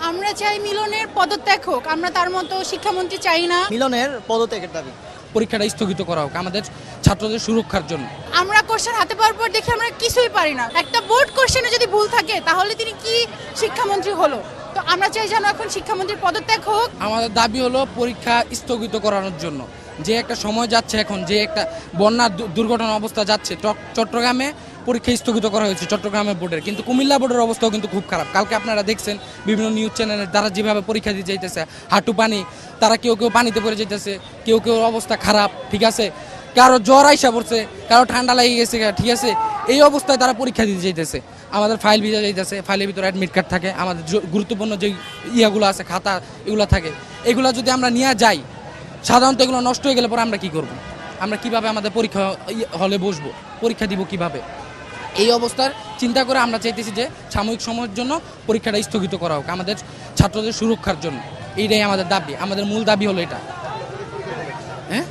আমরা চাই মিলনের পদত্যাগ হোক। আমরা তার মতো শিক্ষামন্ত্রী চাই না। মিলনের পদত্যাগের দাবি। পরীক্ষাটা স্থগিত করা হোক আমাদের ছাত্রদের সুরক্ষার জন্য। আমরা কোশ্চেন হাতে পাওয়ার পর দেখি আমরা কিছুই পারি না। একটা বোর্ড কোশ্চেনে যদি ভুল থাকে তাহলে তিনি কি শিক্ষামন্ত্রী হলো? তো আমরা চাই যেন এখন শিক্ষামন্ত্রীর পদত্যাগ হোক। আমাদের দাবি হলো পরীক্ষা স্থগিত করানোর জন্য। যে একটা সময় যাচ্ছে এখন, যে একটা বন্যার দুর্ঘটনা অবস্থা যাচ্ছে, চট্টগ্রামে পরীক্ষা স্থগিত করা হয়েছে চট্টগ্রামের বোর্ডের, কিন্তু কুমিল্লা বোর্ডের অবস্থাও কিন্তু খুব খারাপ। কালকে আপনারা দেখছেন বিভিন্ন নিউজ চ্যানেলের দ্বারা যেভাবে পরীক্ষা দিতে যাইতেছে, হাঁটু পানি, তারা কেউ কেউ পানিতে পড়ে যেতেছে, কেউ কেউ অবস্থা খারাপ, ঠিক আছে, কারো জ্বর আইসা পড়ছে, কারো ঠান্ডা লেগে গেছে, ঠিক আছে, এই অবস্থায় তারা পরীক্ষা দিতে যাইতেছে। আমাদের ফাইল ভিজা যাইতেছে, ফাইলের ভিতরে অ্যাডমিট কার্ড থাকে, আমাদের গুরুত্বপূর্ণ যে ইয়াগুলো আছে, খাতা এগুলো থাকে, এগুলো যদি আমরা নিয়ে যাই, সাধারণত এগুলো নষ্ট হয়ে গেলে পরে আমরা কি করব? আমরা কিভাবে আমাদের পরীক্ষা হলে বসবো, পরীক্ষা দিব কিভাবে? এই অবস্থার চিন্তা করে আমরা চাইতেছি যে সাময়িক সময়ের জন্য পরীক্ষাটা স্থগিত করা হোক আমাদের ছাত্রদের সুরক্ষার জন্য। এইটাই আমাদের দাবি, আমাদের মূল দাবি হলো এটা। হ্যাঁ,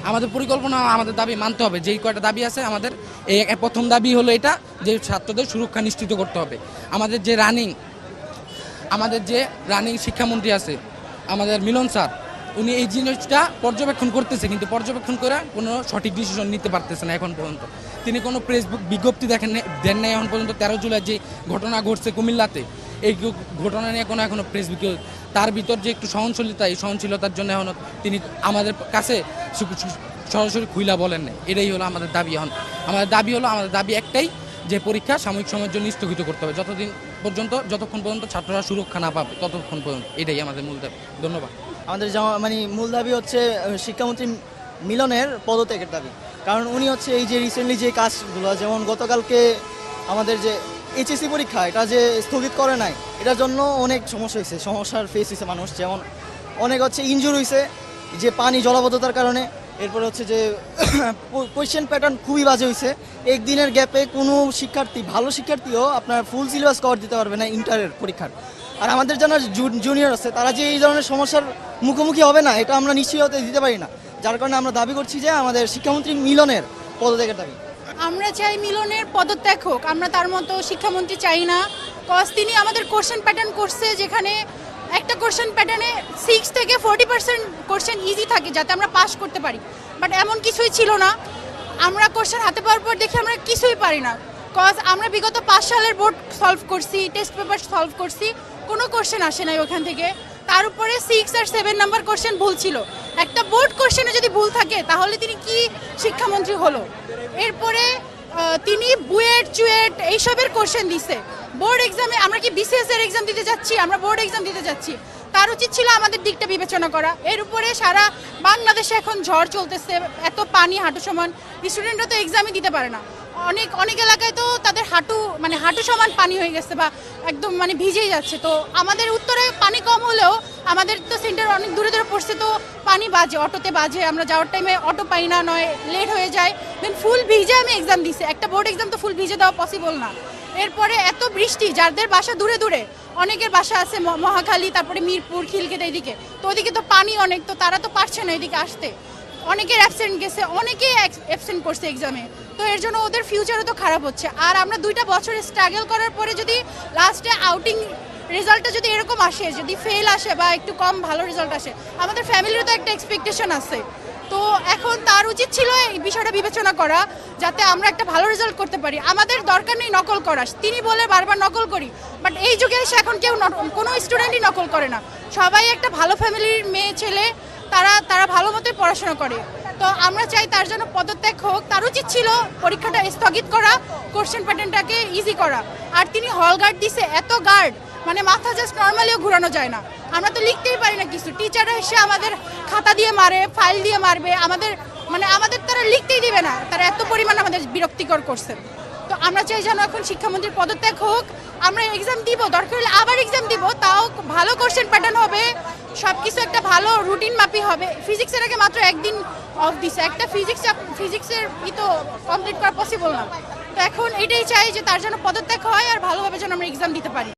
আমাদের পরিকল্পনা, আমাদের দাবি মানতে হবে। যেই কয়টা দাবি আছে আমাদের, এই প্রথম দাবি হলো এটা যে ছাত্রদের সুরক্ষা নিশ্চিত করতে হবে। আমাদের যে রানিং শিক্ষামন্ত্রী আছে আমাদের মিলন স্যার, উনি এই জিনিসটা পর্যবেক্ষণ করতেছে, কিন্তু পর্যবেক্ষণ করে কোনো সঠিক ডিসিশন নিতে পারতেছে না এখন পর্যন্ত। তিনি কোনো ফেসবুক বিজ্ঞপ্তি দেন নাই এখন পর্যন্ত। 13 জুলাই যে ঘটনা ঘটছে কুমিল্লাতে, এই ঘটনা নিয়ে এখনো ফেসবুকে, তার ভিতর যে একটু সহনশীলতা, এই সহনশীলতার জন্য এখনো তিনি আমাদের কাছে সরাসরি খুইলা বলেন না। এটাই হলো আমাদের দাবি। এখন আমাদের দাবি একটাই, যে পরীক্ষা সাময়িক সময়ের জন্য স্থগিত করতে হবে, যতক্ষণ পর্যন্ত ছাত্ররা সুরক্ষা না পাবে ততক্ষণ পর্যন্ত। এটাই আমাদের মূল দাবি। ধন্যবাদ। আমাদের মূল দাবি হচ্ছে শিক্ষামন্ত্রী মিলনের পদত্যাগের দাবি। কারণ উনি হচ্ছে এই যে রিসেন্টলি যে কাজগুলো, যেমন গতকালকে আমাদের যে এইচএসসি পরীক্ষা, এটা যে স্থগিত করে নাই, এটার জন্য অনেক সমস্যার ফেস হয়েছে মানুষ। যেমন অনেক হচ্ছে ইনজুর হয়েছে যে পানি জলাবদ্ধতার কারণে। এরপরে হচ্ছে যে কোয়েশ্চেন প্যাটার্ন খুবই বাজে হয়েছে। একদিনের গ্যাপে কোনো ভালো শিক্ষার্থীও আপনার ফুল সিলেবাস কভার দিতে পারবে না ইন্টারের পরীক্ষার। আর আমাদের যারা জুনিয়র আছে, তারা যে এই ধরনের সমস্যার মুখোমুখি হবে না, এটা আমরা নিশ্চয়ই হতে দিতে পারি না। যার কারণে আমরা দাবি করছি যে আমাদের শিক্ষামন্ত্রী মিলনের পদত্যাগের দাবি। আমরা চাই মিলনের পদত্যাগ হোক। আমরা তার মতো শিক্ষামন্ত্রী চাই না। কজ তিনি আমাদের কোশ্চেন প্যাটার্ন করছে, যেখানে একটা কোশ্চেন প্যাটার্নে 6 থেকে 40% কোশ্চেন ইজি থাকে, যাতে আমরা পাস করতে পারি। বাট এমন কিছুই ছিল না। আমরা কোশ্চেন হাতে পাওয়ার পর দেখি আমরা কিছুই পারি না। কজ আমরা বিগত 5 সালের বোর্ড সলভ করছি, টেস্ট পেপার সলভ করছি, কোনো কোশ্চেন আসে নাই ওখান থেকে। তার উপরে 6 আর 7 নাম্বার কোশ্চেন ভুল ছিল। একটা বোর্ড কোশ্চেনে যদি ভুল থাকে তাহলে তিনি কি শিক্ষামন্ত্রী হলো? এরপরে তিনি বুয়েট চুয়েট এইসবের কোশ্চেন দিছে বোর্ড এক্সামে। আমরা কি বিসিএস এর এক্সাম দিতে যাচ্ছি? আমরা বোর্ড এক্সাম দিতে যাচ্ছি। তার উচিত ছিল আমাদের দিকটা বিবেচনা করা। এর উপরে সারা বাংলাদেশে এখন ঝড় চলতেছে, এত পানি হাঁটু সমান, স্টুডেন্টরা তো এক্সামই দিতে পারে না। অনেক এলাকায় তো তাদের হাঁটু সমান পানি হয়ে গেছে, বা একদম ভিজেই যাচ্ছে। তো আমাদের উত্তরে পানি কম হলেও আমাদের তো সেন্টার অনেক দূরে দূরে পড়ছে, তো পানি বাজে, অটোতে বাজে, আমরা যাওয়ার টাইমে অটো পাই না, নয় লেট হয়ে যায়। দেন ফুল ভিজে আমি এক্সাম দিছি। একটা বোর্ড এক্সাম তো ফুল ভিজে দেওয়া পসিবল না। এরপরে এত বৃষ্টি, যাদের বাসা দূরে দূরে, অনেকের বাসা আছে মহাখালী, তারপরে মিরপুর, খিলকেত, এইদিকে, তো ওইদিকে তো পানি অনেক, তো তারা তো পারছে না এদিকে আসতে। অনেকের অ্যাবসেন্ট গেছে, অনেকেই অ্যাবসেন্ট করছে এক্সামে। তো এর জন্য ওদের ফিউচারও তো খারাপ হচ্ছে। আর আমরা 2টা বছর স্ট্রাগল করার পরে যদি লাস্টে আউটিং রেজাল্টটা যদি এরকম আসে, যদি ফেল আসে বা একটু কম ভালো রেজাল্ট আসে, আমাদের ফ্যামিলিরও তো একটা এক্সপেকটেশন আছে। তো এখন তার উচিত ছিল এই বিষয়টা বিবেচনা করা, যাতে আমরা একটা ভালো রেজাল্ট করতে পারি। আমাদের দরকার নেই নকল করা। তিনি বলে বারবার নকল করি, বাট এই যুগে এসে এখন কোনো স্টুডেন্টই নকল করে না। সবাই একটা ভালো ফ্যামিলির মেয়ে ছেলে, তারা ভালো মতোই পড়াশোনা করে। তো আমরা চাই তার জন্য পদত্যাগ হোক। তার উচিত ছিল পরীক্ষাটা স্থগিত করা, কোশ্চেন প্যাটার্নটাকে ইজি করা। আর তিনি হল গার্ড দিছে, এত গার্ড, মাথা জাস্ট নর্মালিও ঘুরানো যায় না। আমরা তো লিখতেই পারি না কিছু। টিচাররা এসে আমাদের খাতা দিয়ে মারে, ফাইল দিয়ে মারবে, আমাদের তারা লিখতেই দিবে না। তারা এত পরিমাণ আমাদের বিরক্তিকর করছে। তো আমরা চাই যেন এখন শিক্ষামন্ত্রীর পদত্যাগ হোক। আমরা এক্সাম দিব, দরকার হলে আবার এক্সাম দিব, তাও ভালো কোশ্চেন প্যাটার্ন হবে, সব কিছু একটা ভালো রুটিন মাপি হবে। ফিজিক্সের আগে মাত্র একদিন অফ দিছে, একটা ফিজিক্সের তো কমপ্লিট করা পসিবল না। তো এখন এটাই চাই যে তার জন্য পদত্যাগ হয়, আর ভালোভাবে যেন আমরা এক্সাম দিতে পারি।